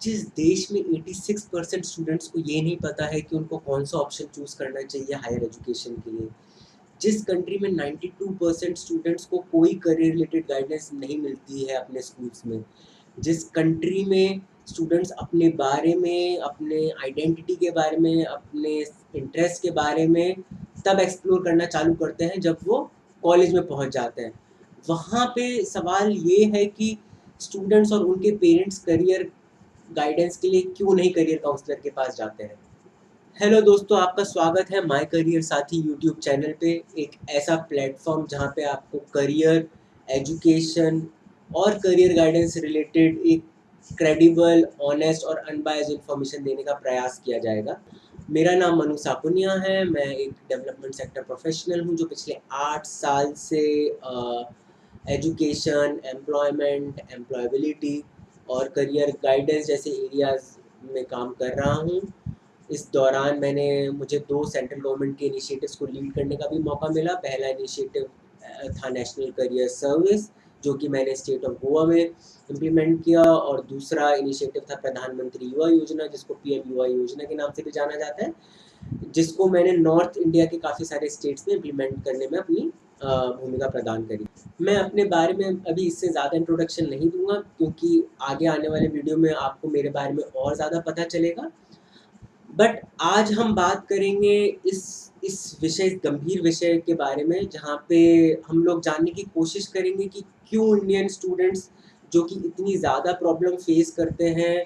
जिस देश में 86% स्टूडेंट्स को ये नहीं पता है कि उनको कौन सा ऑप्शन चूज़ करना चाहिए हायर एजुकेशन के लिए, जिस कंट्री में 92% स्टूडेंट्स को कोई करियर रिलेटेड गाइडेंस नहीं मिलती है अपने स्कूल्स में, जिस कंट्री में स्टूडेंट्स अपने बारे में, अपने आइडेंटिटी के बारे में, अपने इंटरेस्ट के बारे में तब एक्सप्लोर करना चालू करते हैं जब वो कॉलेज में पहुंच जाते हैं। वहाँ पे सवाल ये है कि स्टूडेंट्स और उनके पेरेंट्स करियर गाइडेंस के लिए क्यों नहीं करियर काउंसलर के पास जाते हैं। हेलो दोस्तों, आपका स्वागत है माय करियर साथी यूट्यूब चैनल पे, एक ऐसा प्लेटफॉर्म जहाँ पे आपको करियर, एजुकेशन और करियर गाइडेंस रिलेटेड एक क्रेडिबल, ऑनेस्ट और अनबायस्ड इन्फॉर्मेशन देने का प्रयास किया जाएगा। मेरा नाम मनु सापुनिया है। मैं एक डेवलपमेंट सेक्टर प्रोफेशनल हूँ जो पिछले 8 साल से एजुकेशन, एम्प्लॉयमेंट, एम्प्लॉयबिलिटी और करियर गाइडेंस जैसे एरियाज़ में काम कर रहा हूँ। इस दौरान मुझे 2 सेंट्रल गवर्नमेंट के इनिशिएटिव्स को लीड करने का भी मौका मिला। पहला इनिशिएटिव था नेशनल करियर सर्विस, जो कि मैंने स्टेट ऑफ गोवा में इम्प्लीमेंट किया, और दूसरा इनिशिएटिव था प्रधानमंत्री युवा योजना, जिसको पीएम युवा योजना के नाम से भी जाना जाता है, जिसको मैंने नॉर्थ इंडिया के काफ़ी सारे स्टेट्स में इम्प्लीमेंट करने में अपनी भूमिका प्रदान करी। मैं अपने बारे में अभी इससे ज़्यादा इंट्रोडक्शन नहीं दूँगा, क्योंकि आगे आने वाले वीडियो में आपको मेरे बारे में और ज़्यादा पता चलेगा। बट आज हम बात करेंगे इस गंभीर विषय के बारे में, जहाँ पे हम लोग जानने की कोशिश करेंगे कि क्यों इंडियन स्टूडेंट्स, जो कि इतनी ज़्यादा प्रॉब्लम फेस करते हैं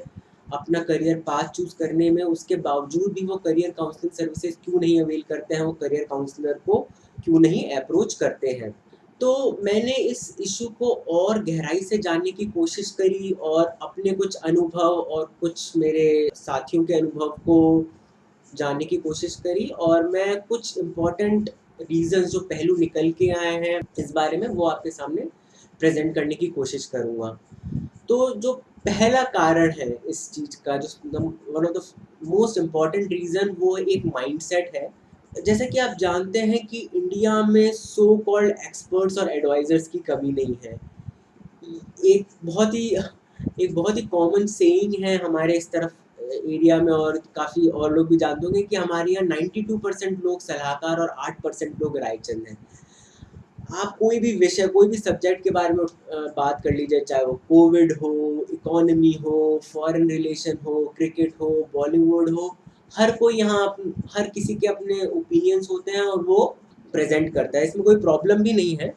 अपना करियर पाथ चूज़ करने में, उसके बावजूद भी वो करियर काउंसलिंग सर्विसेज क्यों नहीं अवेल करते हैं, वो करियर काउंसलर को क्यों नहीं अप्रोच करते हैं। तो मैंने इस इश्यू को और गहराई से जानने की कोशिश करी, और अपने कुछ अनुभव और कुछ मेरे साथियों के अनुभव को जानने की कोशिश करी, और मैं कुछ इम्पोर्टेंट रीज़न्स जो पहलू निकल के आए हैं इस बारे में, वो आपके सामने प्रेज़ेंट करने की कोशिश करूँगा। तो जो पहला कारण है इस चीज़ का, जो one of the most important reason, वो एक माइंडसेट है। जैसा कि आप जानते हैं कि इंडिया में सो कॉल्ड एक्सपर्ट्स और एडवाइज़र्स की कमी नहीं है। एक बहुत ही एक बहुत ही कॉमन सेइंग है हमारे इस तरफ एरिया में, और काफ़ी और लोग भी जानते होंगे कि हमारे यहाँ 92% लोग सलाहकार और 8% लोग रायचंद हैं। आप कोई भी विषय, कोई भी सब्जेक्ट के बारे में बात कर लीजिए, चाहे वो कोविड हो, इकोनॉमी हो, फॉरेन रिलेशन हो, क्रिकेट हो, बॉलीवुड हो, हर किसी के अपने ओपिनियंस होते हैं और वो प्रेज़ेंट करता है। इसमें कोई प्रॉब्लम भी नहीं है।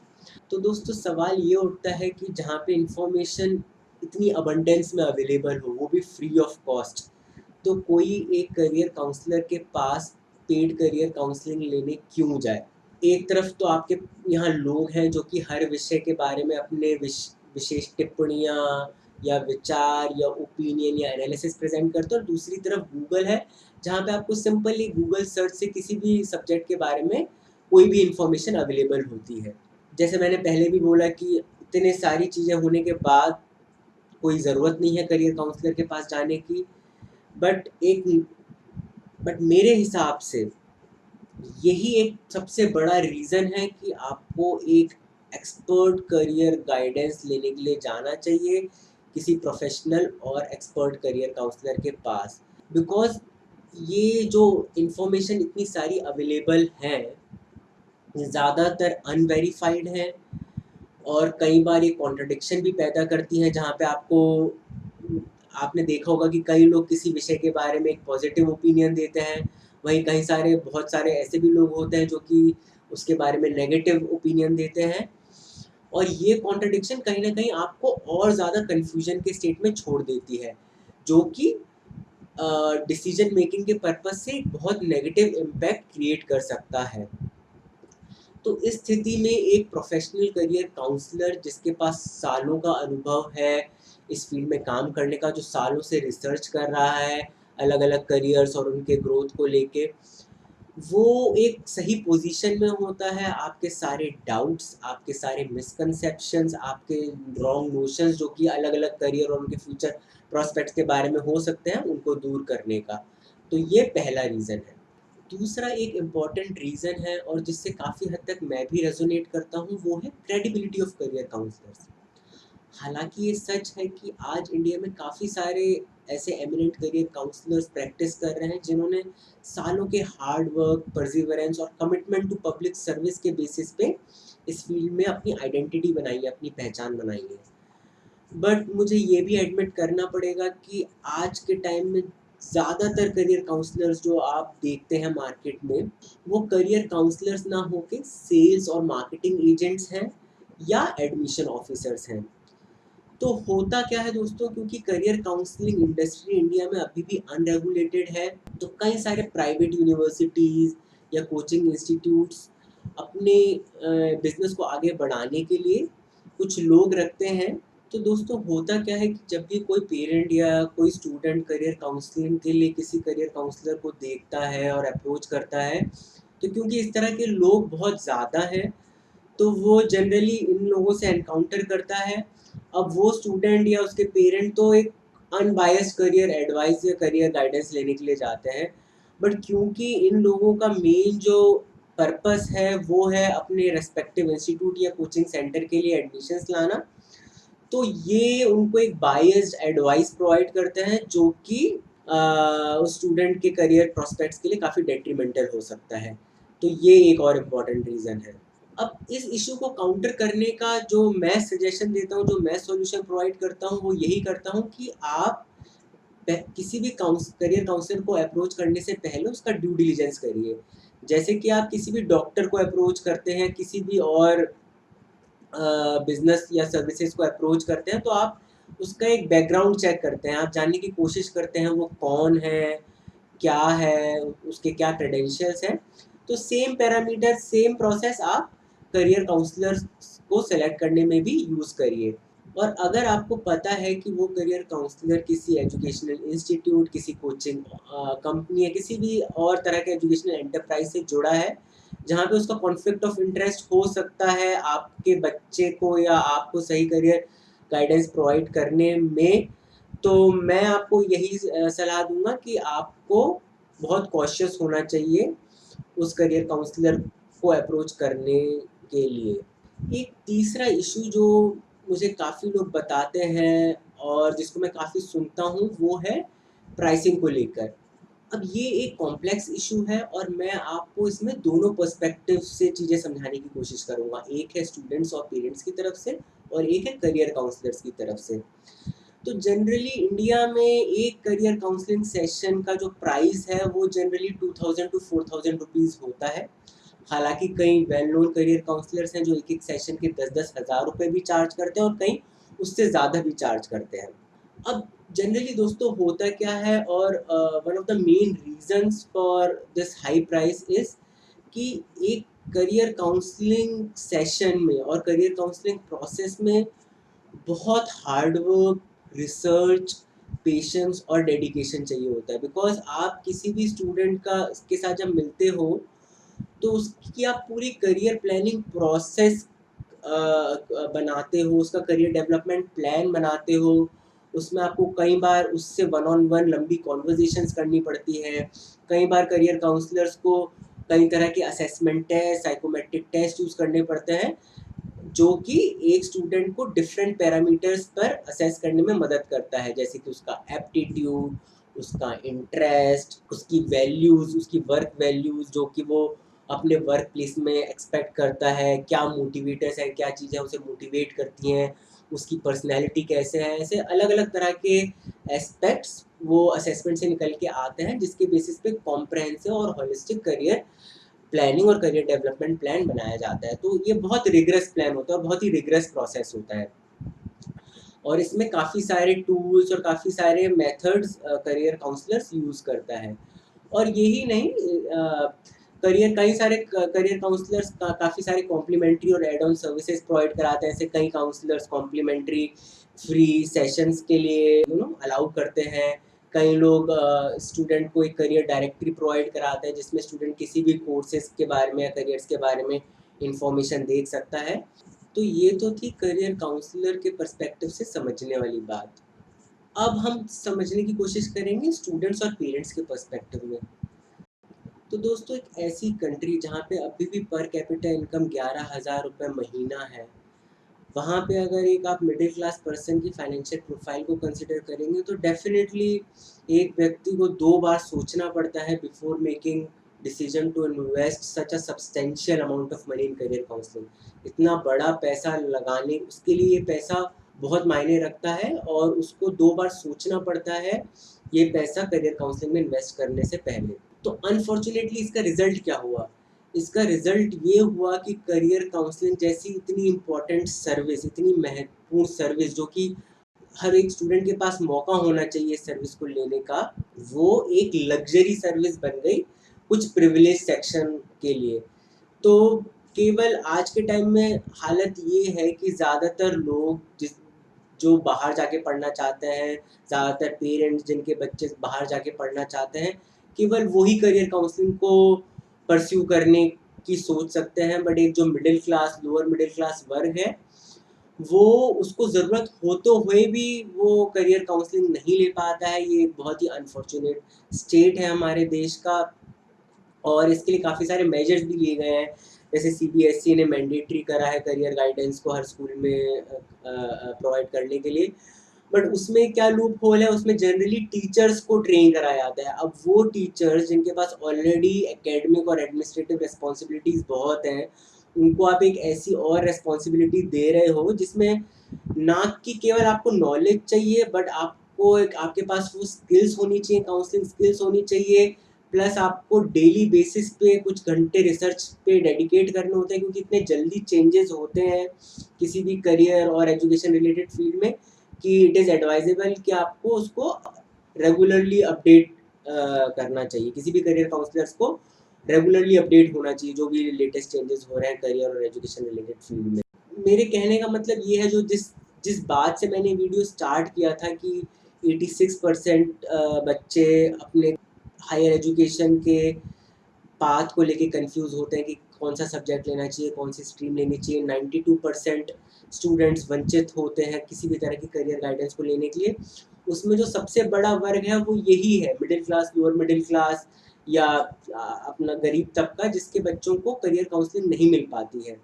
तो दोस्तों, सवाल ये उठता है कि जहाँ पे इन्फॉर्मेशन इतनी अबंडेंस में अवेलेबल हो, वो भी फ्री ऑफ कॉस्ट, तो कोई एक करियर काउंसलर के पास पेड करियर काउंसलिंग लेने क्यों जाए? एक तरफ तो आपके यहाँ लोग हैं जो कि हर विषय के बारे में अपने विशेष टिप्पणियाँ या विचार या ओपिनियन या एनालिसिस प्रेज़ेंट करते हैं, और दूसरी तरफ गूगल है, जहाँ पे आपको सिंपली गूगल सर्च से किसी भी सब्जेक्ट के बारे में कोई भी इन्फॉर्मेशन अवेलेबल होती है। जैसे मैंने पहले भी बोला कि इतने सारी चीज़ें होने के बाद कोई ज़रूरत नहीं है करियर काउंसलर के पास जाने की। बट एक बट मेरे हिसाब से यही एक सबसे बड़ा रीज़न है कि आपको एक एक्सपर्ट करियर गाइडेंस लेने के लिए जाना चाहिए किसी प्रोफेशनल और एक्सपर्ट करियर काउंसलर के पास। बिकॉज़ ये जो इन्फॉर्मेशन इतनी सारी अवेलेबल हैं, ज़्यादातर अनवेरिफाइड हैं, और कई बार ये कॉन्ट्रडिक्शन भी पैदा करती हैं, जहाँ पे आपने देखा होगा कि कई लोग किसी विषय के बारे में एक पॉजिटिव ओपिनियन देते हैं, वहीं बहुत सारे ऐसे भी लोग होते हैं जो कि उसके बारे में नेगेटिव ओपिनियन देते हैं, और ये कॉन्ट्रडिक्शन कहीं न कहीं आपको और ज़्यादा कन्फ्यूजन के स्टेट में छोड़ देती है, जो कि डिसीजन मेकिंग के पर्पज़ से एक बहुत नेगेटिव इम्पैक्ट क्रिएट कर सकता है। तो इस स्थिति में एक प्रोफेशनल करियर काउंसलर जिसके पास सालों का अनुभव है इस फील्ड में काम करने का, जो सालों से रिसर्च कर रहा है अलग-अलग करियर्स और उनके ग्रोथ को लेके, वो एक सही पोजीशन में होता है आपके सारे डाउट्स, आपके सारे मिसकंसेप्शंस, आपके रॉन्ग नोशंस जो कि अलग-अलग करियर और उनके फ्यूचर प्रॉस्पेक्ट्स के बारे में हो सकते हैं, उनको दूर करने का। तो ये पहला रीज़न है। दूसरा एक इम्पॉर्टेंट रीज़न है, और जिससे काफ़ी हद तक मैं भी रेज़ोनेट करता हूँ, वो है क्रेडिबिलिटी ऑफ करियर काउंसलर्स। हालाँकि ये सच है कि आज इंडिया में काफ़ी सारे ऐसे एमिनेंट करियर काउंसलर्स प्रैक्टिस कर रहे हैं जिन्होंने सालों के हार्ड वर्क, परसिवरेंस और कमिटमेंट टू पब्लिक सर्विस के बेसिस पे इस फील्ड में अपनी आइडेंटिटी बनाई है, अपनी पहचान बनाई है। बट मुझे ये भी एडमिट करना पड़ेगा कि आज के टाइम में ज़्यादातर करियर काउंसलर्स जो आप देखते हैं मार्केट में, वो करियर काउंसलर्स ना होके सेल्स और मार्केटिंग एजेंट्स हैं या एडमिशन ऑफिसर्स हैं। तो होता क्या है दोस्तों, क्योंकि करियर काउंसलिंग इंडस्ट्री इंडिया में अभी भी अनरेगुलेटेड है, तो कई सारे प्राइवेट यूनिवर्सिटीज़ या कोचिंग इंस्टीट्यूट्स अपने बिजनेस को आगे बढ़ाने के लिए कुछ लोग रखते हैं। तो दोस्तों होता क्या है कि जब भी कोई पेरेंट या कोई स्टूडेंट करियर काउंसलिंग के लिए किसी करियर काउंसलर को देखता है और अप्रोच करता है, तो क्योंकि इस तरह के लोग बहुत ज़्यादा हैं, तो वो जनरली इन लोगों से एनकाउंटर करता है। अब वो स्टूडेंट या उसके पेरेंट तो एक अनबायस्ड करियर एडवाइस या करियर गाइडेंस लेने के लिए जाते हैं, बट क्योंकि इन लोगों का मेन जो पर्पस है वो है अपने रेस्पेक्टिव इंस्टीट्यूट या कोचिंग सेंटर के लिए एडमिशन्स लाना, तो ये उनको एक बायस्ड एडवाइस प्रोवाइड करते हैं जो कि उस स्टूडेंट के करियर प्रोस्पेक्ट्स के लिए काफ़ी डेट्रीमेंटल हो सकता है। तो ये एक और इम्पॉर्टेंट रीज़न है। अब इस इशू को काउंटर करने का जो मैं सजेशन देता हूँ, जो मैं सॉल्यूशन प्रोवाइड करता हूँ, वो यही करता हूँ कि आप किसी भी करियर काउंसलर को अप्रोच करने से पहले उसका ड्यू डिलिजेंस करिए। जैसे कि आप किसी भी डॉक्टर को अप्रोच करते हैं, किसी भी और बिजनेस या सर्विसेज को अप्रोच करते हैं, तो आप उसका एक बैकग्राउंड चेक करते हैं, आप जानने की कोशिश करते हैं वो कौन है, क्या है, उसके क्या क्रेडेंशियल्स हैं। तो सेम पैरामीटर, सेम प्रोसेस आप करियर काउंसलर को सेलेक्ट करने में भी यूज़ करिए। और अगर आपको पता है कि वो करियर काउंसलर किसी एजुकेशनल इंस्टीट्यूट, किसी कोचिंग कंपनी या किसी भी और तरह के एजुकेशनल एंटरप्राइज से जुड़ा है, जहाँ पे उसका कॉन्फ्लिक्ट ऑफ इंटरेस्ट हो सकता है आपके बच्चे को या आपको सही करियर गाइडेंस प्रोवाइड करने में, तो मैं आपको यही सलाह दूँगा कि आपको बहुत कॉशियस होना चाहिए उस करियर काउंसलर को अप्रोच करने के लिए। एक तीसरा इश्यू जो मुझे काफ़ी लोग बताते हैं और जिसको मैं काफ़ी सुनता हूँ, वो है प्राइसिंग को लेकर। अब ये एक कॉम्प्लेक्स इश्यू है और मैं आपको इसमें दोनों पर्सपेक्टिव से चीज़ें समझाने की कोशिश करूँगा। एक है स्टूडेंट्स और पेरेंट्स की तरफ से और एक है करियर काउंसलर्स की तरफ से। तो जनरली इंडिया में एक करियर काउंसलिंग सेशन का जो प्राइस है वो जनरली 2000 टू 4000 रुपीज़ होता है। हालाँकि कई वेल नोन करियर काउंसलर्स हैं जो एक-एक सेशन के 10-10 हज़ार रुपए भी चार्ज करते हैं और कई उससे ज़्यादा भी चार्ज करते हैं। अब जनरली दोस्तों होता क्या है, और one of the main reasons for this high price is कि एक करियर काउंसलिंग सेशन में और करियर काउंसलिंग प्रोसेस में बहुत हार्ड वर्क, रिसर्च, पेशेंस और डेडिकेशन चाहिए होता है। बिकॉज़ आप किसी भी स्टूडेंट का के साथ जब मिलते हो, तो उसकी आप पूरी करियर प्लानिंग प्रोसेस बनाते हो, उसका करियर डेवलपमेंट प्लान बनाते हो। उसमें आपको कई बार उससे वन ऑन वन लंबी कन्वर्सेशंस करनी पड़ती है। कई बार करियर काउंसलर्स को कई तरह के assessment test, psychometric test use करने पड़ते हैं, जो कि एक स्टूडेंट को डिफरेंट पैरामीटर्स पर असेस करने में मदद करता है, जैसे कि उसका एप्टीट्यूड, उसका इंटरेस्ट, उसकी वैल्यूज़, उसकी वर्क वैल्यूज़ जो कि वो अपने वर्क प्लेस में एक्सपेक्ट करता है, क्या मोटिवेटर्स हैं, क्या चीज़ें उसे मोटिवेट करती हैं, उसकी पर्सनैलिटी कैसे है, ऐसे अलग-अलग तरह के एस्पेक्ट्स वो असेसमेंट से निकल के आते हैं, जिसके बेसिस पे कॉम्प्रिहेंसिव और होलिस्टिक करियर प्लानिंग और करियर डेवलपमेंट प्लान बनाया जाता है। तो ये बहुत रिगरस प्लान होता है और बहुत ही रिगरस प्रोसेस होता है। और इसमें काफ़ी सारे टूल्स और काफ़ी सारे मेथड्स करियर काउंसलर्स यूज़ करता है। और यही नहीं, कई सारे करियर काउंसलर्स काफ़ी सारे कॉम्प्लीमेंट्री और एड ऑन सर्विसेज प्रोवाइड कराते हैं। ऐसे कई काउंसलर्स कॉम्प्लीमेंट्री फ्री सेशंस के लिए अलाउ करते हैं। कई लोग स्टूडेंट को एक करियर डायरेक्टरी प्रोवाइड कराते हैं जिसमें स्टूडेंट किसी भी कोर्सेज के बारे में या करियर्स के बारे में इंफॉर्मेशन देख सकता है। तो ये तो थी करियर काउंसलर के पर्सपेक्टिव से समझने वाली बात। अब हम समझने की कोशिश करेंगे स्टूडेंट्स और पेरेंट्स के पर्सपेक्टिव में। तो दोस्तों एक ऐसी कंट्री जहाँ पे अभी भी पर कैपिटा इनकम 11,000 रुपये महीना है, वहाँ पे अगर एक आप मिडिल क्लास पर्सन की फाइनेंशियल प्रोफाइल को कंसिडर करेंगे तो डेफिनेटली एक व्यक्ति को 2 बार सोचना पड़ता है before making decision to invest such a substantial amount of money in career counselling. इतना बड़ा पैसा लगाने उसके लिए ये पैसा बहुत मायने रखता है और उसको 2 बार सोचना पड़ता है ये पैसा करियर काउंसलिंग में इन्वेस्ट करने से पहले। तो अनफॉर्चुनेटली इसका रिजल्ट क्या हुआ? इसका रिजल्ट ये हुआ कि करियर काउंसलिंग जैसी इतनी इम्पोर्टेंट सर्विस, इतनी महत्वपूर्ण सर्विस जो कि हर एक स्टूडेंट के पास मौका होना चाहिए इस सर्विस को लेने का, वो एक लग्जरी सर्विस बन गई कुछ प्रिविलेज सेक्शन के लिए। तो केवल आज के टाइम में हालत ये है कि ज़्यादातर लोग जो बाहर जाके पढ़ना चाहते हैं, ज़्यादातर पेरेंट्स जिनके बच्चे बाहर जाके पढ़ना चाहते हैं, केवल वही करियर काउंसलिंग को परस्यू करने की सोच सकते हैं। बट एक जो middle class, lower middle class वर्ग है, वो उसको ज़रूरत होते हुए भी वो करियर काउंसलिंग नहीं ले पाता है। ये एक बहुत ही अनफॉर्चुनेट स्टेट है हमारे देश का और इसके लिए काफ़ी सारे मेजर्स भी लिए गए हैं। जैसे सीबीएसई ने मैंडेटरी करा है करियर गाइडेंस को हर स्कूल में प्रोवाइड करने के लिए। बट उसमें क्या लूप होल है, उसमें जनरली टीचर्स को ट्रेन कराया जाता है। अब वो टीचर्स जिनके पास ऑलरेडी एकेडमिक और एडमिनिस्ट्रेटिव रिस्पॉन्सिबिलिटीज़ बहुत हैं, उनको आप एक ऐसी और रिस्पॉन्सिबिलिटी दे रहे हो जिसमें ना कि केवल आपको नॉलेज चाहिए बट आपको एक आपके पास वो स्किल्स होनी चाहिए, काउंसलिंग स्किल्स होनी चाहिए, प्लस आपको डेली बेसिस पे कुछ घंटे रिसर्च पे डेडिकेट करने होते हैं क्योंकि इतने जल्दी चेंजेस होते हैं किसी भी करियर और एजुकेशन रिलेटेड फील्ड में कि इट इज़ एडवाइजेबल कि आपको उसको रेगुलरली अपडेट करना चाहिए। किसी भी करियर काउंसलर्स को रेगुलरली अपडेट होना चाहिए जो भी लेटेस्ट चेंजेस हो रहे हैं करियर और एजुकेशन रिलेटेड फील्ड में। मेरे कहने का मतलब ये है जो जिस जिस बात से मैंने वीडियो स्टार्ट किया था कि 86% बच्चे अपने हायर एजुकेशन के पाथ को लेके कंफ्यूज होते हैं कि कौन सा सब्जेक्ट लेना चाहिए, कौन सी स्ट्रीम लेनी चाहिए। 92% स्टूडेंट्स वंचित होते हैं किसी भी तरह की करियर गाइडेंस को लेने के लिए। उसमें जो सबसे बड़ा वर्ग है वो यही है, middle class, lower middle class या अपना गरीब तबका जिसके बच्चों को करियर काउंसलिंग नहीं मिल पाती है।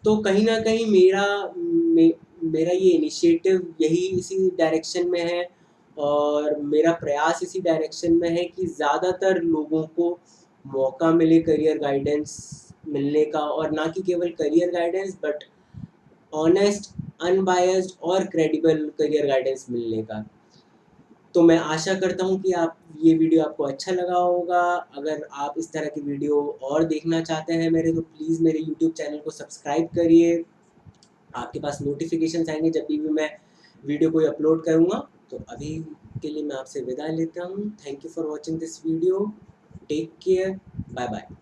तो कहीं न कहीं मेरा ये इनिशिएटिव यही इसी डायरेक्शन में है और मेरा प्रयास इसी डायरेक्शन में है कि ज़्यादातर लोगों को मौका मिले करियर गाइडेंस मिलने का और ना कि केवल career guidance but honest, unbiased और क्रेडिबल करियर गाइडेंस मिलने का। तो मैं आशा करता हूँ कि आप ये वीडियो आपको अच्छा लगा होगा। अगर आप इस तरह की वीडियो और देखना चाहते हैं मेरे तो प्लीज़ मेरे यूट्यूब चैनल को सब्सक्राइब करिए। आपके पास नोटिफिकेशंस आएंगे जब भी मैं वीडियो कोई अपलोड करूँगा। तो अभी के लिए मैं आपसे विदा लेता हूँ। Thank you for watching this video. Take care. Bye bye.